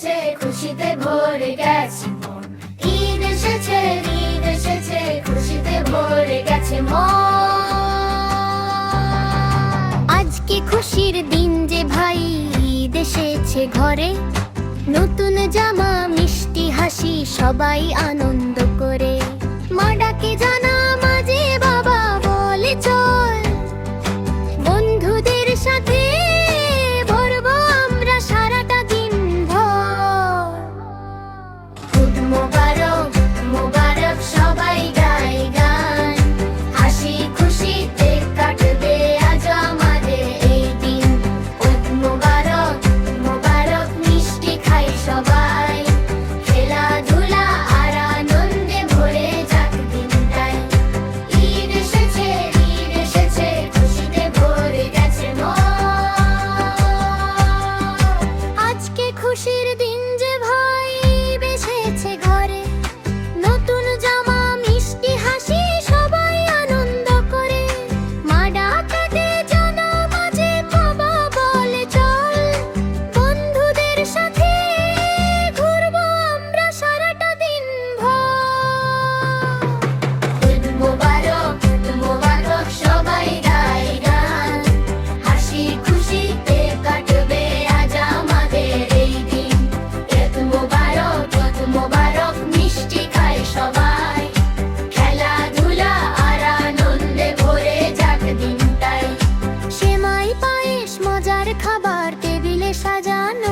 এসেছে খুশিতে ভরে গেছে মন। ঈদ এসেছে, ঈদ এসেছে খুশিতে ভরে গেছে মন। আজকে খুশির দিন যে ভাই, ঈদ এসেছে ঘরে। নতুন জামা, মিষ্টি হাসি, সবাই আনন্দ করে। মা ডাকে জানা মাঝে, বাবা বলে চল। বন্ধুদের সাথে ভরবো আমরা সারাটা দিন ভর। ঈদ মোবারক, মোবারক সবাই গায় গান। হাসি খুশিতে কাটবে আজ আমাদের এই দিন। ঈদ মোবারক, মোবারক মিষ্টি খাই সবাই। খেলাধুলা আর আনন্দে ভরে যাক দিনটাই। ঈদ এসেছে, ঈদ এসেছে খুশিতে ভরে গেছে মন। আজকে খুশির দিন যে ভাই, ঈদ এসেছে ঘরে। নতুন জামা, মিষ্টি হাসি, সবাই আনন্দ করে। মা ডাকে জানা মাঝে, বাবা বলে চল। বন্ধুদের সাথে ঘুরবো আমরা সারাটা দিন ভর। ঈদ মোবারক, মোবারক সবাই গায় গান। হাসি খুশিতে কাটবে আজ আমাদের এই দিন। ঈদ মোবারক, মোবারক মিষ্টি খায় সবাই। খেলাধুলা আর আনন্দে ভরে যাক দিনটাই। সেমাই পায়েস মজার খাবার টেবিলে সাজানো।